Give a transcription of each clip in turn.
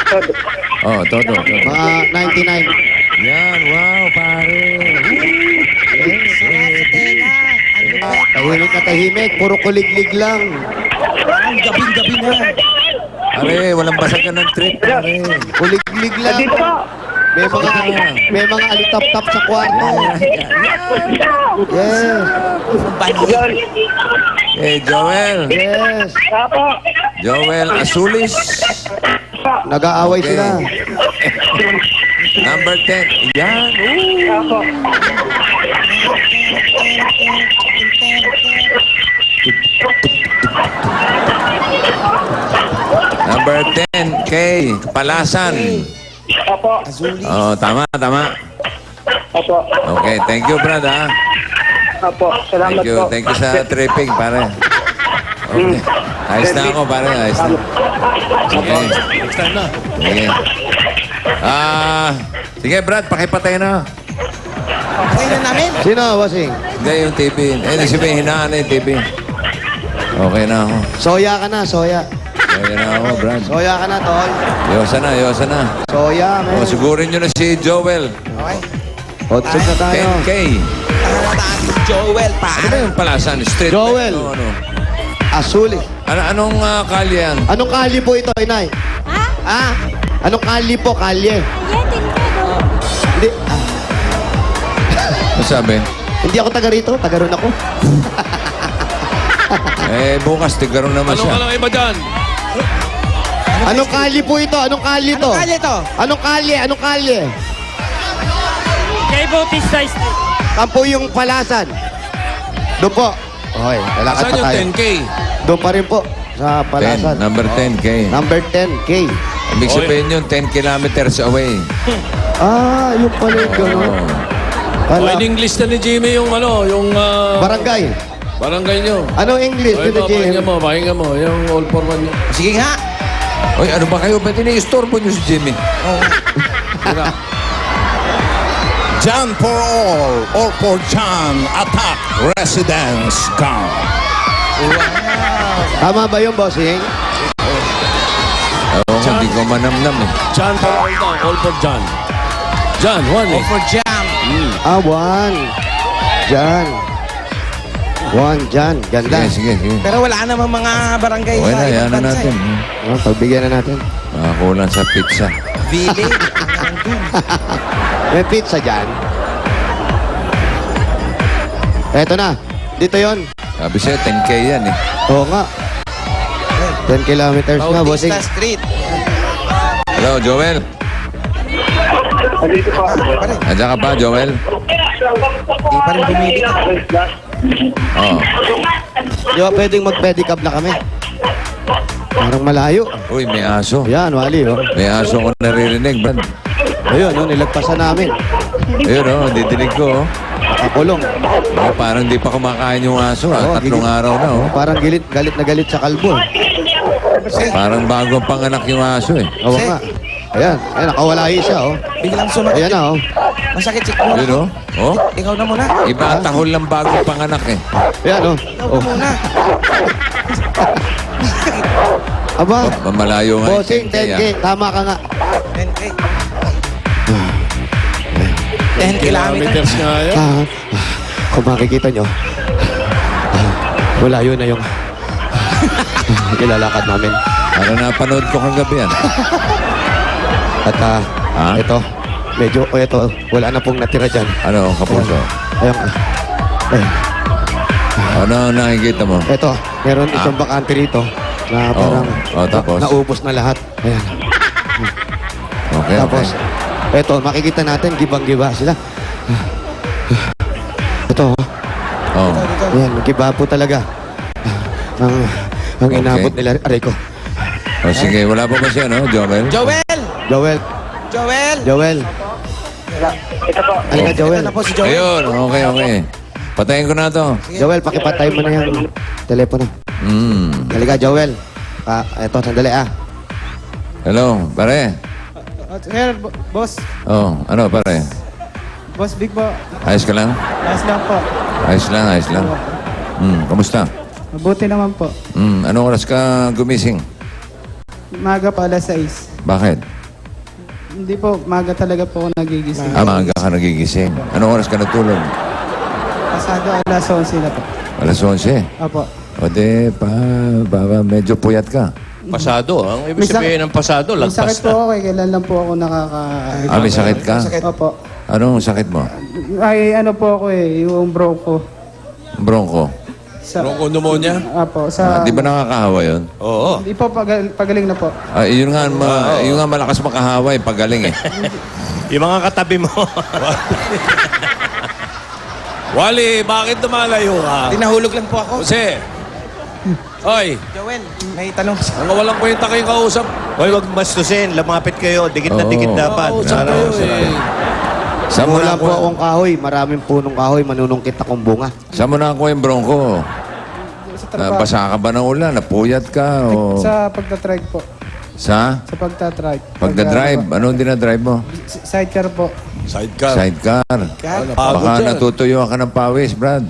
Oh, todo. Mga 99. Yan, wow, pare. Tahimik na tahimik. Puro kuliglig lang. Ang gabing-gabi na. Pare, walang basagan ng trip, pare. Kuliglig lang. May mga alitap-tap sa kwarto. Yes. Eh, Joel. Yes. Joel Asulis. Nag-aaway Okay. sila. Number 10. Yan. Number 10, Kay Palasan. Opo. Oh, tama, tama. Opo. Okay, thank you, Brad, ha? Opo. Salamat po. Thank you sa tripping, pare. Okay. Ayos na ako, pare. Ayos na. Sige. Next time na. Sige. Sige, Brad, pakipatay na. Okay na namin. Sino, Wasing? Hindi, yung TV. Eh, sabihin, hinaan na yung TV. Okay na ako. Soya ka na, soya. Okay na ako, Brad. Soya ka na, tol. Yosa na, yosa na. Soya, O, man. sigurin nyo na si Joel. Okay. Hot soup na tayo. 10K. Tahan si Joel, Ano ba pare. yung Palasan? Street? Joel. Ano? Asuli. Anong kalye yan? Anong kali po ito, inay? Ha? Ah? Anong kali po, kalye? Ayan, tingnan mo. Hindi, Ano sabi? hindi ako taga rito, taga ron ako. Bukas, tigaroon naman Ano siya. ka lang iba dyan? Anong kali po ito? Anong kali to? Anong kalye to? Anong kali? Anong kali? Kay Bautista Street. Kampo yung Palasan. Doon po. Okay, lalakad Saan pa yung tayo. 10K? Doon pa rin po, sa 10, Palasan. number 10K. Number 10K. Ibig sabihin yun, 10 kilometers away. Ah, yung pala yung gano'n. Oo. Pala, in English na ni Jimmy yung yung barangay. barangay nyo. Anong English? Ay, Dito, Jim? pakinggan mo. Yung all for one nyo. Sige nga. Oy, ano ba kayo? Ba't ini-istorbo nyo si Jimmy? John for all for John, attack residence camp. Tama ba yung bossing? Oo, hindi ko manamnam eh. John for all daw. All for John. John, one eh. For jam. Ah, one. Jan. One, Jan. Ganda. Sige, sige, sige. Pero wala namang mga barangay Okay sa na, ibang yan na bansa natin. eh. Oh, pagbigyan na natin. Kulang sa pizza. Village. May pizza dyan. Eto na. Dito yon. Sabi sa'yo, 10K yan eh. Oo nga. 10 kilometers na, bossing. Bautista Street. Hello, Joel. Andito po. Nandiyan ka pa, Joel? Di pa rin bumili. Oo. Di ba pwedeng mag-pedicab na kami? Parang malayo. Uy, may aso. Yan, wali, oh. May aso ko naririnig, Brad. Ayun, oh, nilagpasan namin. Ayun, oh, didinig ko, oh. Nakakulong. Oh, parang di pa kumakain yung aso, Oo, ah. Tatlong gigit. araw na, oh. Parang galit na galit sa kalbo. Parang bagong panganak yung aso, eh. Oo nga. Ayan, ayan, nakawalahi siya, oh. Biglang sumakit. Ayan na, oh. Masakit si Kuya. Ayun, oh. Oh, Ikaw na muna. iba ang tahol ng bagong panganak, eh. Ayan, oh. Ikaw Oh. na muna. Aba, Mamalayo nga. yung bossing, 10K, ah. 10K. Tama ka nga. 10K. 10 kilometers. Kilometers nga yan. Kung makikita nyo, malayo na yung ilalakad namin. Para napanood ko kagabi, yan. At ito, medyo, ito, wala na pong natira dyan. Ano, kapuso? Ayun, ayun. Ano ang nakikita mo? Ito, meron isang bakante rito na parang tapos? naubos na lahat. Ayan. Okay, Tapos, okay. ito, makikita natin, gibang-giba sila. Ito, Oh. ayan, giba po talaga. Ang Okay. inabot nila, aray ko. Oh, sige, wala pa ba siya, no, Joel? Joel! Joel, Joel! Joel. Ito po. Halika, Joel. Ito na po si Joel. Ayun, okay, okay. Patayin ko na to. Joel, pakipatay mo na yung telepono. Halika, Joel. Ito, sandali Hello, pare. Sir, boss. Oh, ano, pare? Boss Big po. Ayos ka lang? Ayos lang po. Ayos lang, ayos lang. Kamusta? Mabuti naman po. Anong oras ka gumising? Maga pa, alas 6. Bakit? Hindi po, maga talaga po ako nagigising. Maaga ka nagigising. Anong oras ka natulog? Pasado alas 11 na po. Alas 11. Opo. O de, medyo puyat ka. Pasado. Ang ibig May sakit- sabihin ng pasado, May sakit lagpas po na. ako eh. Kailan lang po ako May sakit ka? Opo. Anong sakit mo? Ay, ano po ako eh, yung bronco. Bronco. Sa, Bronco pneumonia? Opo, sa... Di ba nakakahawa yun? Oo. Hindi po, pagaling na po. Yun nga malakas makahawa eh, pagaling eh. Yung mga katabi mo. Wally, bakit lumalayo ka? Tinahulog lang po ako. Jose. Oy, Joel, may tanong sa... mga walang kwenta kayong kausap. Hoy, wag bastusin. Lumapit kayo. Dikit na dikit dapat. Kausap kayo eh. Saan mo Wala po nakuha, akong kahoy. Maraming punong kahoy. Manunungkit akong bunga. saan mo nakuha yung bronco? Sa trabaho. Basa ka ba ng ulan? Napuyat ka? O... Sa pagtatrike po. Sa? Sa pagtatrike. Pagdadrive? Anong dinadrive mo? Sidecar po. Sidecar. Sidecar. Pagod Baka dyan. natutuyo ka ng pawis, Brad.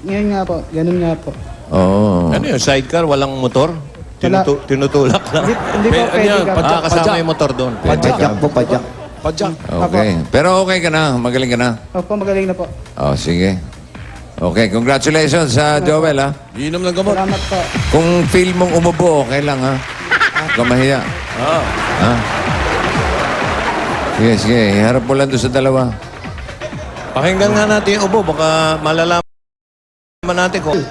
Ngayon nga po, ganun nga po. Oo. Ano yun? Sidecar? Walang motor? Wala. Tinutulak lang. Hindi po Ano pwede yan? ka. Kasama yung motor doon. Padyak po, padyak. Padyak. Okay. Pero okay ka na. Magaling ka na. Opo, magaling na po. Oh, sige. Okay, congratulations sa Joel, ha? Inom ng gamot. Salamat po. Kung feel mong umubo, okay lang, ha? Huwag ka mahiya. Ha? Sige, sige. Iharap mo lang doon sa dalawa. Pakinggan nga natin yung ubo. Baka malalaman natin kung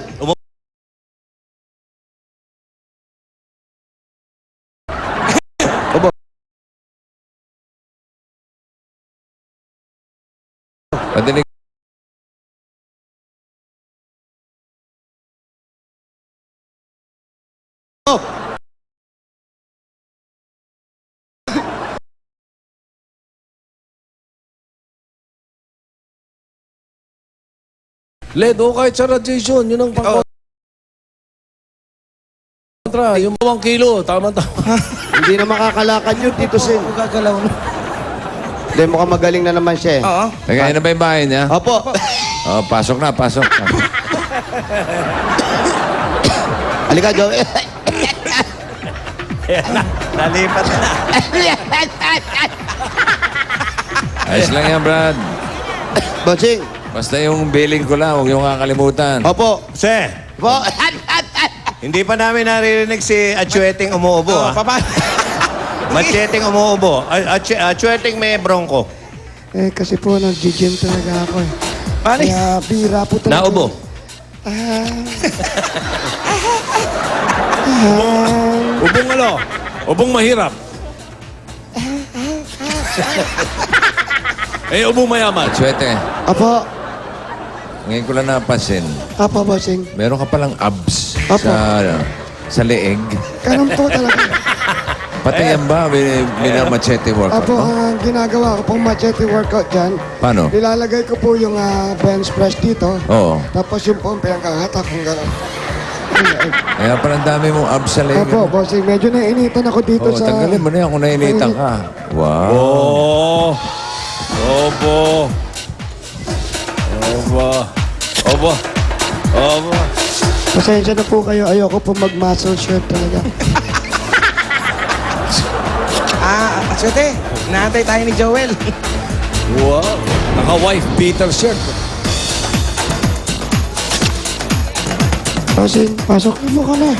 Padinig. Ledo, kahit sa radiation, yun ang pang... Kontra, yung 2 kilo, tama-tama. Hindi na makakalakad yun, Tito Sen. Gagalaw na. Hindi, mukhang magaling na naman siya eh. Oo. Teka, yun na ba yung bahay niya? Opo. Oh, pasok na, pasok. Halika, Joel. nalipat na. Ayos lang yan, Brad. Bossing. Basta yung billing ko lang, huwag yung kakalimutan. Opo. Se, Po. hindi pa namin naririnig si Achueting umuubo. ha? Macheting umuubo. Achueting may bronco. Eh, kasi po, nag-gym talaga ako eh. Paano? Kaya bira po talaga. Naubo. Ubong ano? Ubong mahirap. Ubong mayaman. Swete, Apo, ngayon ko lang napansin, apo, bossing. meron ka palang abs Apo. sa leeg. Ganun po talaga. Pati yan ba, minamachete workout Apo, mo? ang ginagawa ko pong machete workout dyan, Paano? nilalagay ko po yung bench press dito. Oo. Tapos yung po ang pinangkahatak kung gano'n. Kaya parang dami mong abs sa leeg. Apo, bossing, medyo naiinitan ako dito Oo, sa... tanggalin mo na yan kung nainitan ka. Wow. Oh. Obo. Obo. Obo. Obo. Pasensya na po kayo, ayoko po mag-muscle shirt talaga. Aswete, inaantay tayo ni Joel. Wow. Naka-wife beater shirt. Bossing, pasok mo ka na.